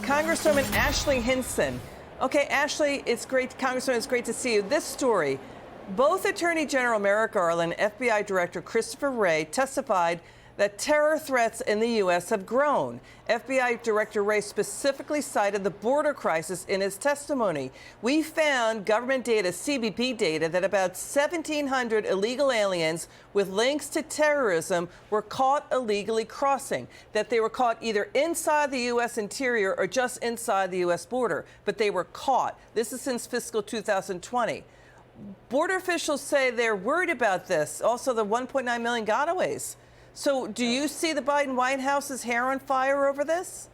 Congresswoman Ashley Hinson. Okay, Ashley, Congresswoman, it's great to see you. This story, both Attorney General Merrick Garland and FBI Director Christopher Wray testified that terror threats in the U.S. have grown. FBI Director Wray specifically cited the border crisis in his testimony. We found government data, CBP data, that about 1,700 illegal aliens with links to terrorism were caught illegally crossing, that they were caught either inside the U.S. interior or just inside the U.S. border, but they were caught. This is since fiscal 2020. Border officials say they're worried about this, also the 1.9 million gotaways. So do you see the Biden White House's hair on fire over this?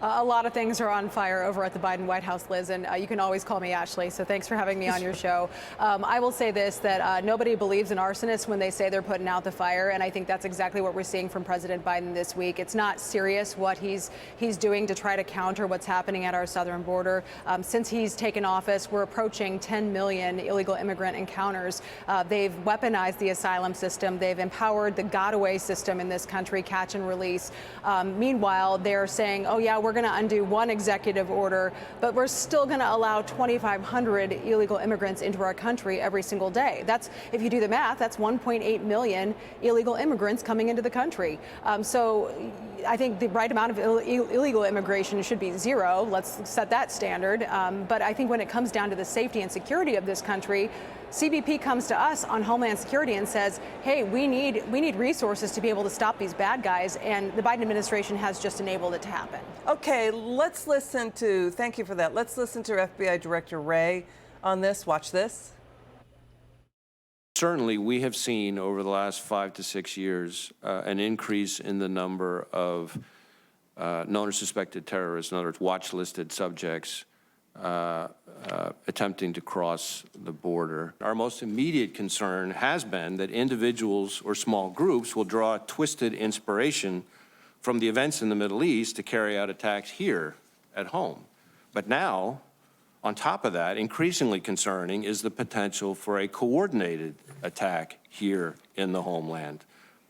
A lot of things are on fire over at the Biden White House, Liz, and you can always call me Ashley, so thanks for having me on your show. I will say this, that nobody believes in arsonists when they say they're putting out the fire, and I think that's exactly what we're seeing from President Biden this week. It's not serious what he's doing to try to counter what's happening at our southern border. Since he's taken office, we're approaching 10 million illegal immigrant encounters. They've weaponized the asylum system. They've empowered the gotaway system in this country, catch and release. Meanwhile, they're saying, oh, yeah, we're going to undo one executive order, but we're still going to allow 2,500 illegal immigrants into our country every single day. That's, if you do the math, that's 1.8 million illegal immigrants coming into the country. So I think the right amount of illegal immigration should be zero. Let's set that standard. But I think when it comes down to the safety and security of this country, CBP comes to us on Homeland Security and says, hey, we need resources to be able to stop these bad guys, and the Biden administration has just enabled it to happen. Okay, let's listen to, thank you for that. Let's listen to FBI Director Wray on this. Watch this. Certainly, we have seen over the last 5 to 6 years an increase in the number of known or suspected terrorists, in other words, watch-listed subjects, attempting to cross the border. Our most immediate concern has been that individuals or small groups will draw twisted inspiration from the events in the Middle East to carry out attacks here at home. But now, on top of that, increasingly concerning is the potential for a coordinated attack here in the homeland,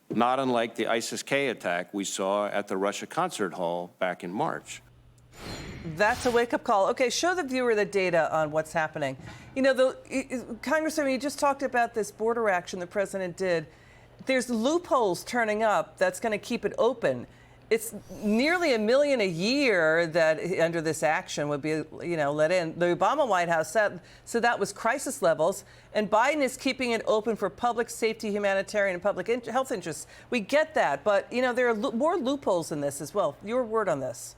not unlike the ISIS-K attack we saw at the Russia concert hall back in March. That's a wake-up call. Okay, show the viewer the data on what's happening. You know, Congressman, you just talked about this border action the president did. There's loopholes turning up that's going to keep it open. It's nearly 1 million a year that under this action would be, let in. The Obama White House said that was crisis levels, and Biden is keeping it open for public safety, humanitarian, and public health interests. We get that, but, there are more loopholes in this as well. Your word on this.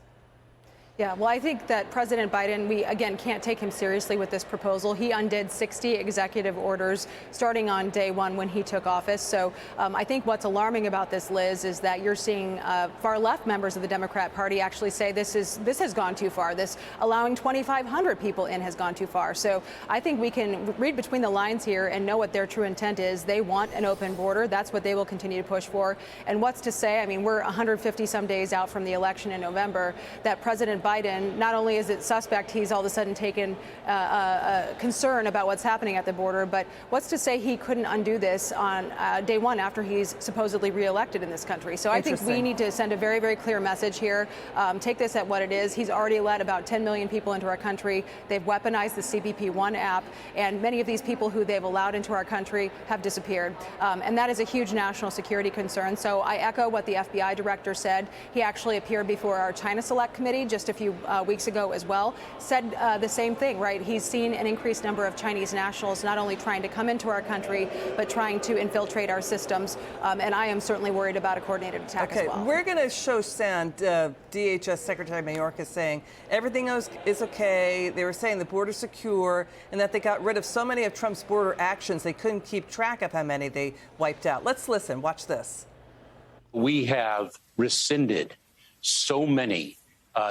Yeah, well, I think that President Biden, we, again, can't take him seriously with this proposal. He undid 60 executive orders starting on day one when he took office. So I think what's alarming about this, Liz, is that you're seeing far left members of the Democrat Party actually say this has gone too far. This allowing 2,500 people in has gone too far. So I think we can read between the lines here and know what their true intent is. They want an open border. That's what they will continue to push for. And what's to say, I mean, we're 150 some days out from the election in November, that President Biden, not only is it suspect he's all of a sudden taken concern about what's happening at the border, but what's to say he couldn't undo this on day one after he's supposedly reelected in this country? So I think we need to send a very, very clear message here. Take this at what it is. He's already let about 10 million people into our country. They've weaponized the CBP One app, and many of these people who they've allowed into our country have disappeared. And that is a huge national security concern. So I echo what the FBI director said. He actually appeared before our China Select Committee just a few weeks ago as well, said the same thing, right? He's seen an increased number of Chinese nationals not only trying to come into our country, but trying to infiltrate our systems. And I am certainly worried about a coordinated attack as well. We're going to show sound. DHS Secretary Mayorkas saying everything is okay. They were saying the border's secure and that they got rid of so many of Trump's border actions they couldn't keep track of how many they wiped out. Let's listen. Watch this. We have rescinded so many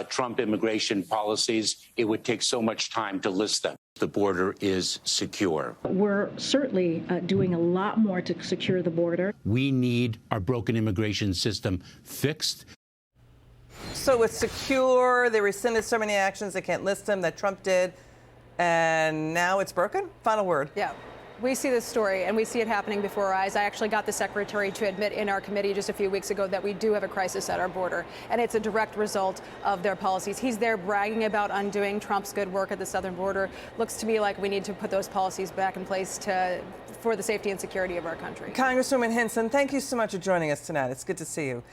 Trump immigration policies, it would take so much time to list them. The border is secure. We're certainly doing a lot more to secure the border. We need our broken immigration system fixed. So it's secure. They rescinded so many actions they can't list them that Trump did. And now it's broken? Final word. Yeah. We see this story, and we see it happening before our eyes. I actually got the secretary to admit in our committee just a few weeks ago that we do have a crisis at our border, and it's a direct result of their policies. He's there bragging about undoing Trump's good work at the southern border. Looks to me like we need to put those policies back in place for the safety and security of our country. Congresswoman Hinson, thank you so much for joining us tonight. It's good to see you.